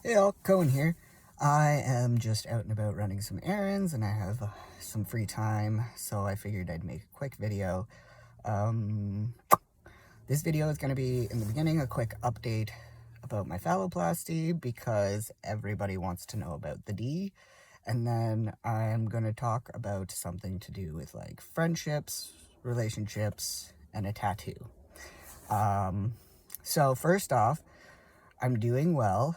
Hey all, Cohen here. I am just out and about running some errands and I have some free time, so I figured I'd make a quick video. Um, this video is going to be, in the beginning, a quick update about my phalloplasty because everybody wants to know about the D. And then I'm going to talk about something to do with like friendships, relationships, and a tattoo. So first off, I'm doing well.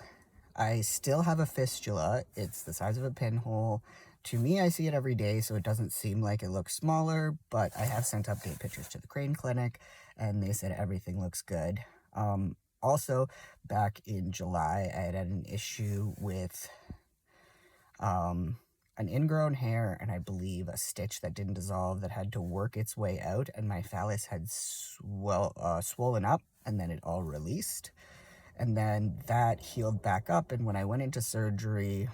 I still have a fistula. It's the size of a pinhole. To me, I see it every day, so it doesn't seem like it looks smaller, but I have sent update pictures to the crane clinic, and they said everything looks good. Also, back in July, I had an issue with an ingrown hair, and I believe a stitch that didn't dissolve that had to work its way out, and my phallus had swollen up, and then it all released. And then that healed back up, and when I went into surgery,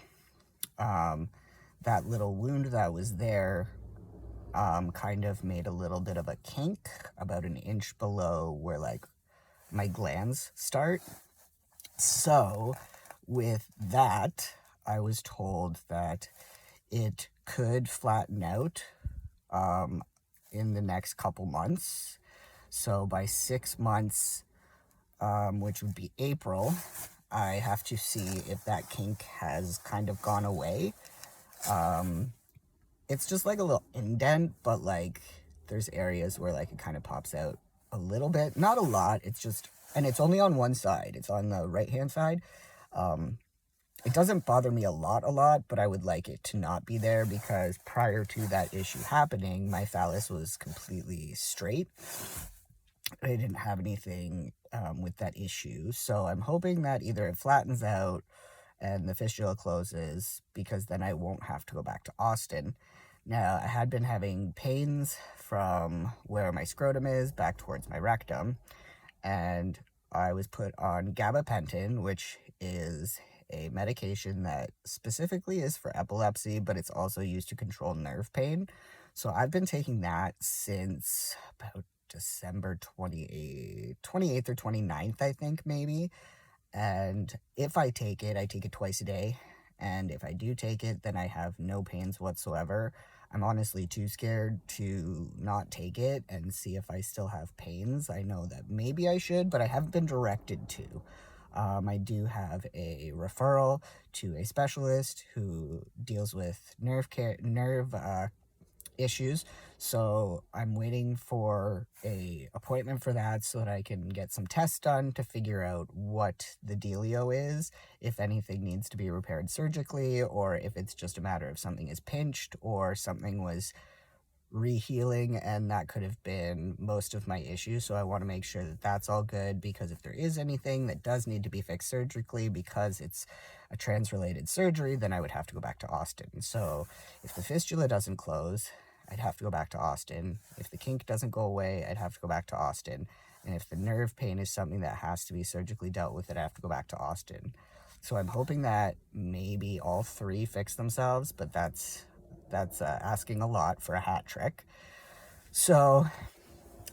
that little wound that was there kind of made a little bit of a kink about an inch below where like my glands start. So with that, I was told that it could flatten out in the next couple months. So by 6 months, which would be April, I have to see if that kink has kind of gone away. It's just like a little indent, but like there's areas where like it kind of pops out a little bit, not a lot. It's just, and it's only on one side. It's on the right hand side. It doesn't bother me a lot, but I would like it to not be there because prior to that issue happening, my phallus was completely straight. I didn't have anything with that issue. So I'm hoping that either it flattens out and the fistula closes, because then I won't have to go back to Austin. Now, I had been having pains from where my scrotum is back towards my rectum, and I was put on gabapentin, which is a medication that specifically is for epilepsy, but it's also used to control nerve pain. So I've been taking that since about December 28th or 29th, I think, maybe. And if I take it twice a day. And if I do take it, then I have no pains whatsoever. I'm honestly too scared to not take it and see if I still have pains. I know that maybe I should, but I haven't been directed to. I do have a referral to a specialist who deals with nerve issues, so I'm waiting for a appointment for that so that I can get some tests done to figure out what the dealio is, if anything needs to be repaired surgically, or if it's just a matter of something is pinched or something was rehealing, and that could have been most of my issues. So I want to make sure that that's all good, because if there is anything that does need to be fixed surgically because it's a trans-related surgery, then I would have to go back to Austin. So if the fistula doesn't close, I'd have to go back to Austin. If the kink doesn't go away, I'd have to go back to Austin. And if the nerve pain is something that has to be surgically dealt with, I'd have to go back to Austin. So I'm hoping that maybe all three fix themselves, but that's asking a lot for a hat trick. So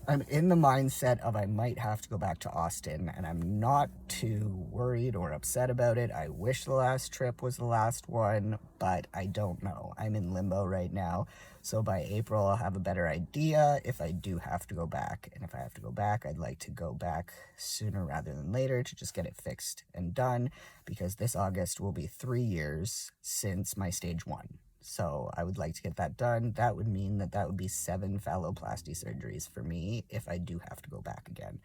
I'm in the mindset of I might have to go back to Austin, and I'm not too worried or upset about it. I wish the last trip was the last one, but I don't know. I'm in limbo right now. So by April, I'll have a better idea if I do have to go back. And if I have to go back, I'd like to go back sooner rather than later to just get it fixed and done, because this August will be 3 years since my stage 1. So I would like to get that done. That would mean that would be 7 phalloplasty surgeries for me if I do have to go back again.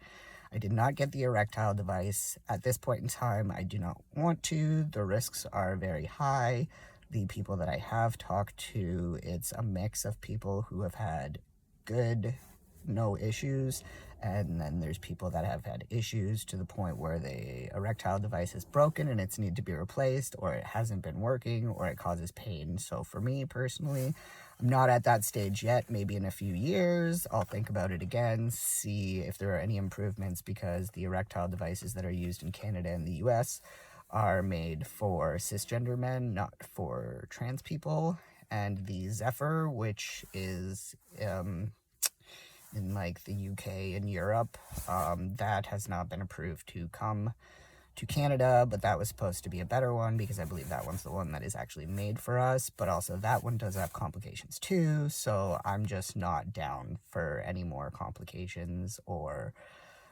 I did not get the erectile device. At this point in time, I do not want to. The risks are very high. The people that I have talked to, it's a mix of people who have had good, no issues, and then there's people that have had issues to the point where the erectile device is broken and it's need to be replaced, or it hasn't been working, or it causes pain. So for me personally, I'm not at that stage yet. Maybe in a few years I'll think about it again, see if there are any improvements, because the erectile devices that are used in Canada and the US are made for cisgender men, not for trans people. And the Zephyr, which is in like the UK and Europe, that has not been approved to come to Canada, but that was supposed to be a better one because I believe that one's the one that is actually made for us, but also that one does have complications too, so I'm just not down for any more complications or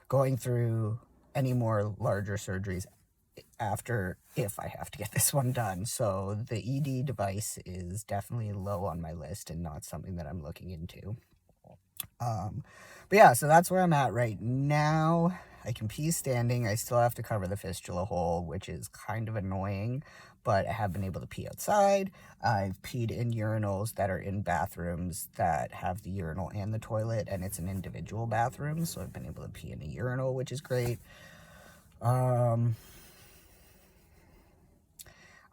going through any more larger surgeries after, if I have to get this one done. So the ED device is definitely low on my list and not something that I'm looking into. But yeah, so that's where I'm at right now. I can pee standing. I still have to cover the fistula hole, which is kind of annoying, but I have been able to pee outside. I've peed in urinals that are in bathrooms that have the urinal and the toilet, and it's an individual bathroom, so I've been able to pee in a urinal, which is great.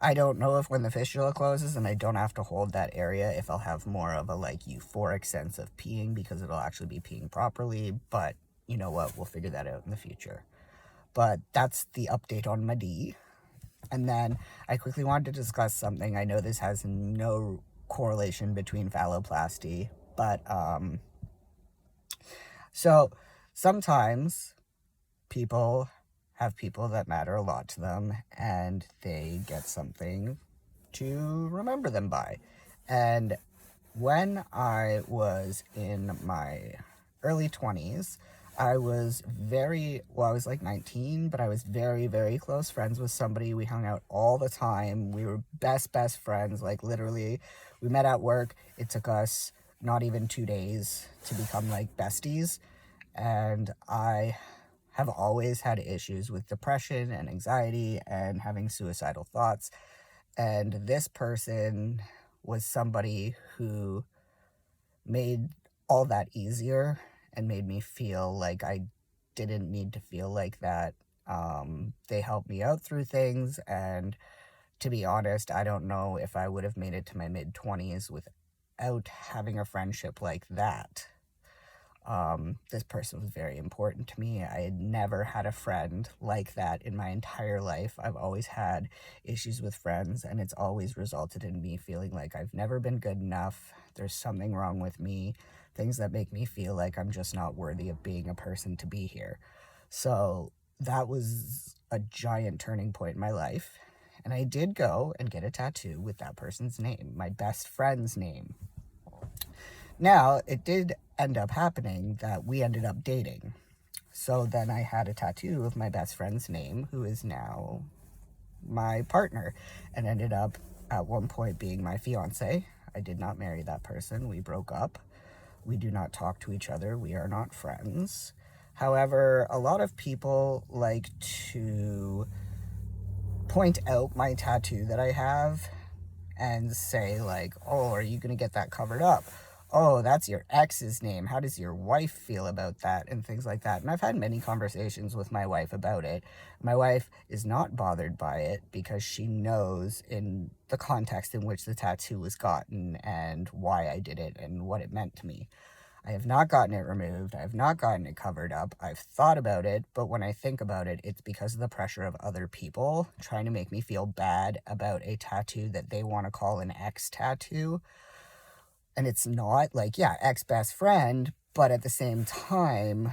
I don't know if when the fistula closes and I don't have to hold that area, if I'll have more of a like euphoric sense of peeing because it'll actually be peeing properly, but you know what, we'll figure that out in the future. But that's the update on my D. And then I quickly wanted to discuss something. I know this has no correlation between phalloplasty, but so sometimes people have people that matter a lot to them and they get something to remember them by. And when I was in my early 20s, I was I was like 19, but I was very, very close friends with somebody. We hung out all the time. We were best friends. Like literally, we met at work. It took us not even 2 days to become like besties. And I have always had issues with depression and anxiety and having suicidal thoughts. And this person was somebody who made all that easier and made me feel like I didn't need to feel like that. They helped me out through things, and to be honest, I don't know if I would have made it to my mid-20s without having a friendship like that. This person was very important to me. I had never had a friend like that in my entire life. I've always had issues with friends, and it's always resulted in me feeling like I've never been good enough. There's something wrong with me, things that make me feel like I'm just not worthy of being a person to be here. So that was a giant turning point in my life. And I did go and get a tattoo with that person's name, my best friend's name. Now, it did end up happening that we ended up dating. So then I had a tattoo of my best friend's name, who is now my partner, and ended up at one point being my fiance. I did not marry that person. We broke up. We do not talk to each other. We are not friends. However, a lot of people like to point out my tattoo that I have and say like, oh, are you going to get that covered up? Oh, that's your ex's name. How does your wife feel about that? And things like that. And I've had many conversations with my wife about it. My wife is not bothered by it because she knows in the context in which the tattoo was gotten and why I did it and what it meant to me. I have not gotten it removed. I have not gotten it covered up. I've thought about it, but when I think about it, it's because of the pressure of other people trying to make me feel bad about a tattoo that they want to call an ex tattoo. And it's not like, yeah, ex best friend, but at the same time,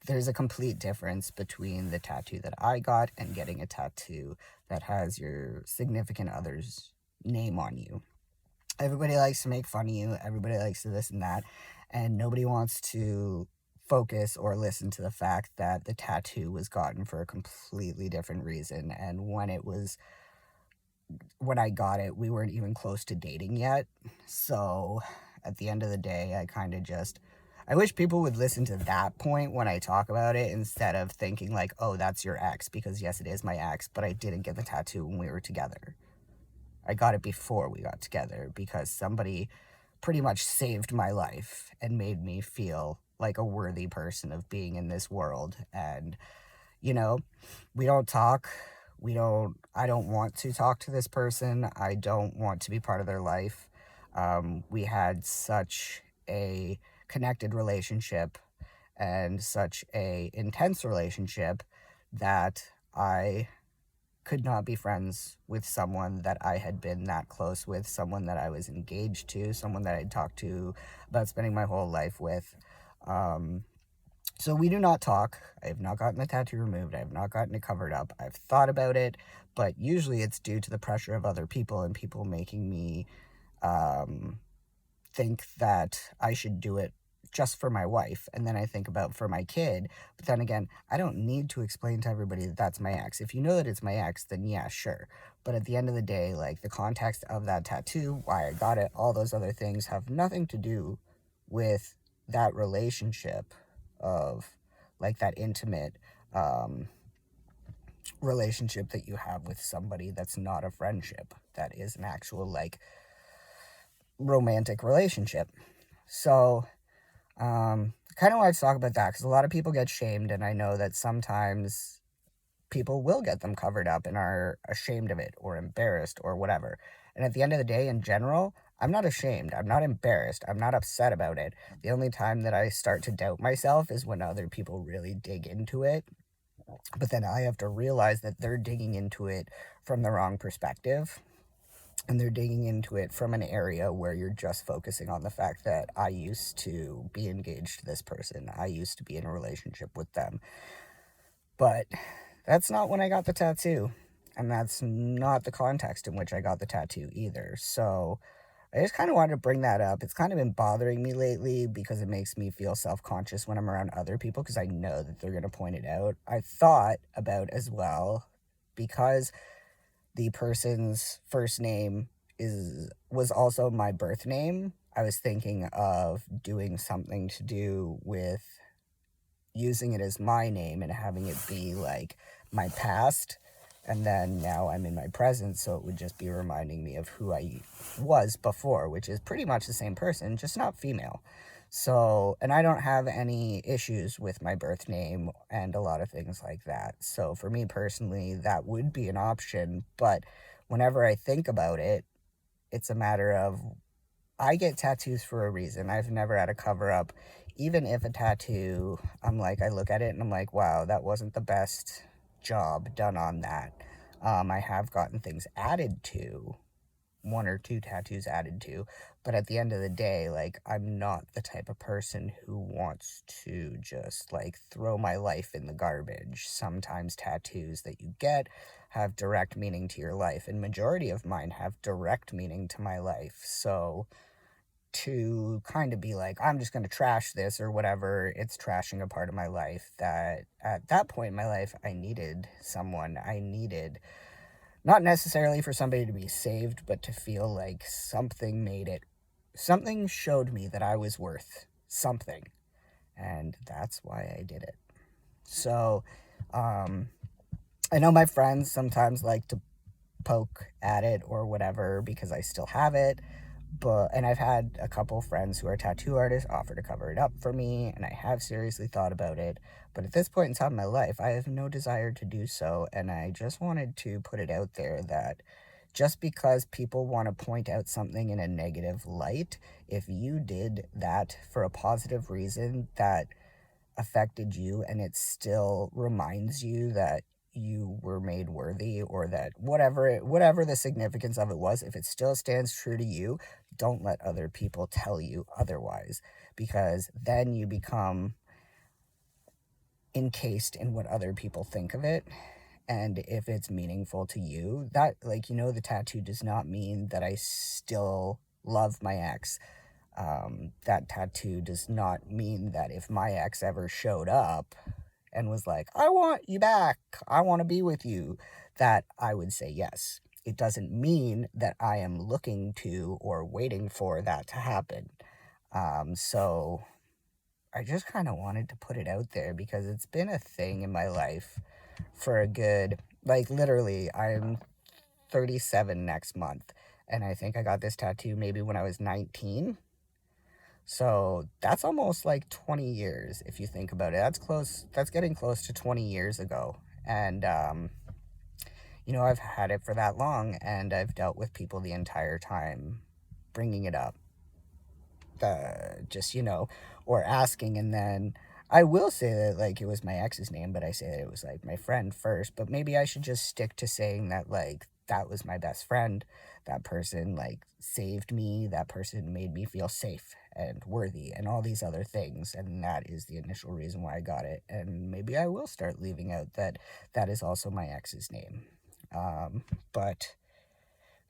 there's a complete difference between the tattoo that I got and getting a tattoo that has your significant other's name on you. Everybody likes to make fun of you. Everybody likes to this and that. And nobody wants to focus or listen to the fact that the tattoo was gotten for a completely different reason. And when I got it, we weren't even close to dating yet. So at the end of the day, I wish people would listen to that point when I talk about it instead of thinking like, oh, that's your ex, because yes, it is my ex, but I didn't get the tattoo when we were together. I got it before we got together because somebody pretty much saved my life and made me feel like a worthy person of being in this world. And, you know, we don't talk. I don't want to talk to this person. I don't want to be part of their life. We had such a connected relationship and such a intense relationship that I could not be friends with someone that I had been that close with, someone that I was engaged to, someone that I'd talked to about spending my whole life with. So we do not talk. I have not gotten the tattoo removed. I have not gotten it covered up. I've thought about it, but usually it's due to the pressure of other people and people making me um, think that I should do it just for my wife. And then I think about for my kid. But then again, I don't need to explain to everybody that that's my ex. If you know that it's my ex, then yeah, sure. But at the end of the day, like the context of that tattoo, why I got it, all those other things have nothing to do with that relationship of like that intimate um, relationship that you have with somebody that's not a friendship, that is an actual like romantic relationship. So kind of want to talk about that because a lot of people get shamed, and I know that sometimes people will get them covered up and are ashamed of it or embarrassed or whatever. And at the end of the day, in general, I'm not ashamed. I'm not embarrassed. I'm not upset about it. The only time that I start to doubt myself is when other people really dig into it. But then I have to realize that they're digging into it from the wrong perspective. And they're digging into it from an area where you're just focusing on the fact that I used to be engaged to this person. I used to be in a relationship with them. But that's not when I got the tattoo. And that's not the context in which I got the tattoo either. So I just kind of wanted to bring that up. It's kind of been bothering me lately because it makes me feel self-conscious when I'm around other people because I know that they're going to point it out. I thought about as well, because the person's first name was also my birth name. I was thinking of doing something to do with using it as my name and having it be like my past, and then now I'm in my present, so it would just be reminding me of who I was before, which is pretty much the same person, just not female. So, and I don't have any issues with my birth name and a lot of things like that. So for me personally, that would be an option, but whenever I think about it, it's a matter of I get tattoos for a reason. I've never had a cover up. Even if a tattoo, I'm like, I look at it and I'm like, wow, that wasn't the best job done on that. I have gotten things added to, one or two tattoos added to, but at the end of the day, like, I'm not the type of person who wants to just like throw my life in the garbage. Sometimes tattoos that you get have direct meaning to your life, and majority of mine have direct meaning to my life. So to kind of be like, I'm just going to trash this or whatever, it's trashing a part of my life that at that point in my life, I needed someone. I needed, not necessarily for somebody to be saved, but to feel like something made it, something showed me that I was worth something. And that's why I did it. So, I know my friends sometimes like to poke at it or whatever because I still have it. And I've had a couple friends who are tattoo artists offer to cover it up for me, and I have seriously thought about it. But at this point in time in my life, I have no desire to do so, and I just wanted to put it out there that just because people want to point out something in a negative light, if you did that for a positive reason that affected you and it still reminds you that you were made worthy, or that whatever the significance of it was, if it still stands true to you, don't let other people tell you otherwise, because then you become encased in what other people think of it. And if it's meaningful to you, that, like, the tattoo does not mean that I still love my ex. That tattoo does not mean that if my ex ever showed up and was like, I want you back, I want to be with you, that I would say yes. It doesn't mean that I am looking to or waiting for that to happen. So I just kind of wanted to put it out there because it's been a thing in my life for a good, like, literally, I'm 37 next month. And I think I got this tattoo maybe when I was 19. So that's almost like 20 years if you think about it. That's close. That's getting close to 20 years ago. And, I've had it for that long, and I've dealt with people the entire time bringing it up, just, or asking. And then I will say that, like, it was my ex's name, but I say that it was like my friend first. But maybe I should just stick to saying that, like, that was my best friend. That person, like, saved me. That person made me feel safe. and worthy and all these other things, and that is the initial reason why I got it. And maybe I will start leaving out that that is also my ex's name. But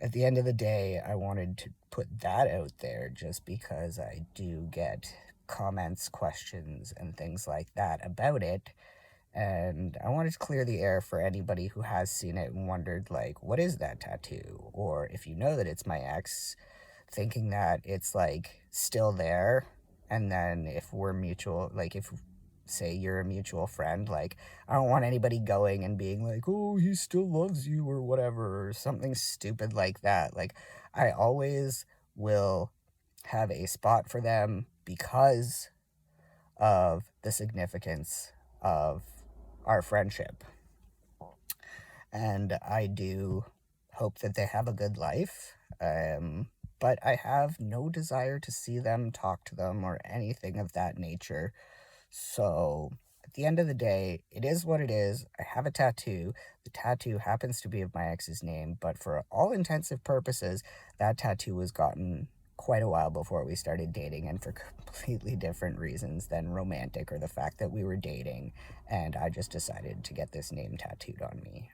at the end of the day, I wanted to put that out there just because I do get comments, questions, and things like that about it. And I wanted to clear the air for anybody who has seen it and wondered, like, what is that tattoo? Or if you know that it's my ex, thinking that it's like still there. And then if we're mutual, like, if say you're a mutual friend, like, I don't want anybody going and being like, oh, he still loves you or whatever, or something stupid like that. Like, I always will have a spot for them because of the significance of our friendship. And I do hope that they have a good life. But I have no desire to see them, talk to them, or anything of that nature. So at the end of the day, it is what it is. I have a tattoo. The tattoo happens to be of my ex's name, but for all intensive purposes, that tattoo was gotten quite a while before we started dating, and for completely different reasons than romantic or the fact that we were dating. And I just decided to get this name tattooed on me.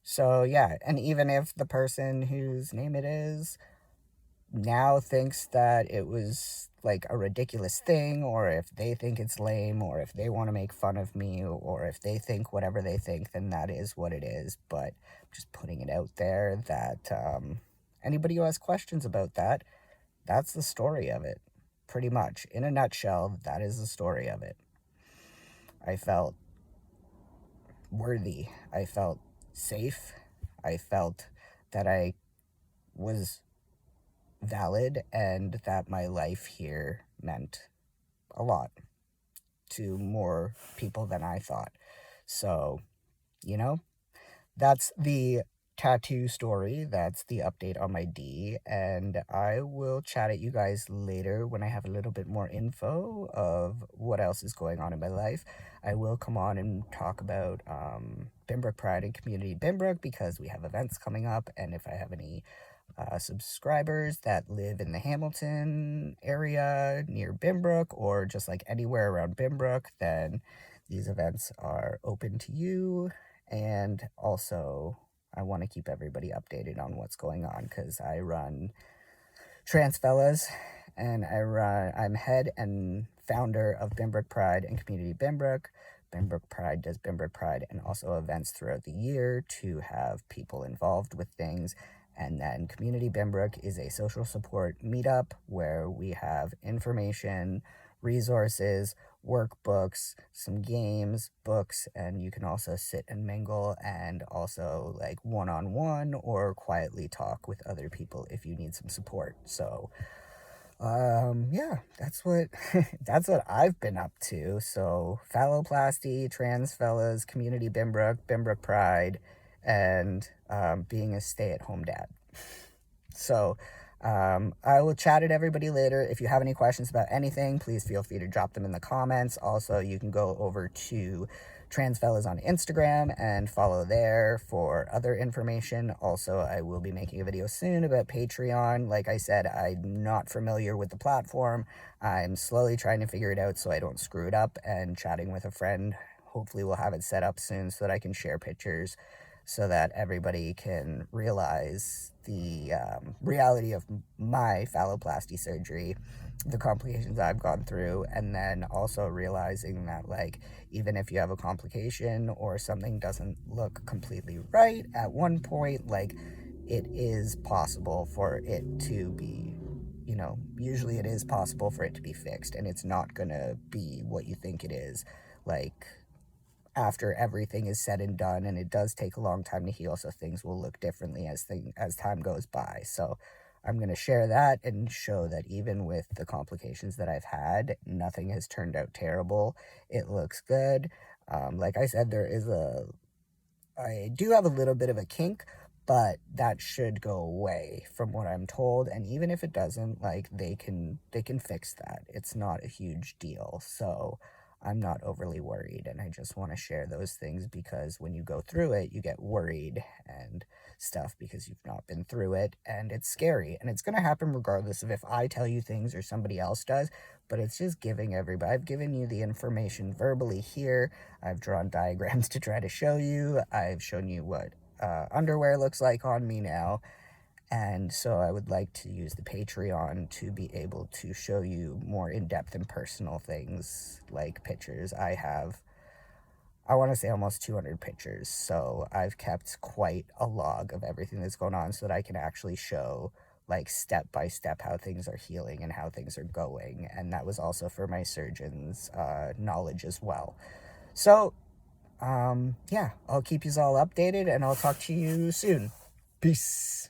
So yeah, and even if the person whose name it is now thinks that it was like a ridiculous thing, or if they think it's lame, or if they want to make fun of me, or if they think whatever they think, then that is what it is. But I'm just putting it out there that anybody who has questions about that, that's the story of it. Pretty much. In a nutshell, that is the story of it. I felt worthy. I felt safe. I felt that I was valid and that my life here meant a lot to more people than I thought. So, you know, that's the tattoo story. That's the update on my D. And I will chat at you guys later when I have a little bit more info of what else is going on in my life. I will come on and talk about Binbrook Pride and Community Binbrook because we have events coming up. And if I have any subscribers that live in the Hamilton area near Binbrook or just like anywhere around Binbrook, then these events are open to you. And also, I want to keep everybody updated on what's going on because I run Trans Fellas and I'm head and founder of Binbrook Pride and Community Binbrook. Binbrook Pride does Binbrook Pride and also events throughout the year to have people involved with things. And then Community Binbrook is a social support meetup where we have information, resources, workbooks, some games, books, and you can also sit and mingle and also like one-on-one or quietly talk with other people if you need some support. So yeah, that's what that's what I've been up to. So Phalloplasty, Trans Fellas, Community Binbrook, Binbrook Pride, and being a stay-at-home dad. So I will chat at everybody later. If you have any questions about anything, please feel free to drop them in the comments. Also, you can go over to Trans Fellas on Instagram and follow there for other information. Also, I will be making a video soon about Patreon. Like I said, I'm not familiar with the platform. I'm slowly trying to figure it out so I don't screw it up, and chatting with a friend. Hopefully we'll have it set up soon so that I can share pictures so that everybody can realize the reality of my phalloplasty surgery, the complications I've gone through, and then also realizing that, like, even if you have a complication or something doesn't look completely right at one point, like, it is possible for it to be, you know, usually it is possible for it to be fixed, and it's not gonna be what you think it is, like, after everything is said and done, and it does take a long time to heal, so things will look differently as time goes by. So I'm going to share that and show that even with the complications that I've had, nothing has turned out terrible. It looks good. Like I said, I do have a little bit of a kink, but that should go away from what I'm told. And even if it doesn't, like, they can fix that. It's not a huge deal. So I'm not overly worried, and I just want to share those things because when you go through it, you get worried and stuff because you've not been through it, and it's scary, and it's going to happen regardless of if I tell you things or somebody else does, but it's just giving everybody, I've given you the information verbally here, I've drawn diagrams to try to show you, I've shown you what underwear looks like on me now, and so I would like to use the Patreon to be able to show you more in-depth and personal things like pictures. I want to say almost 200 pictures, so I've kept quite a log of everything that's going on so that I can actually show like step by step how things are healing and how things are going. And that was also for my surgeon's knowledge as well. So, yeah, I'll keep you all updated and I'll talk to you soon. Peace.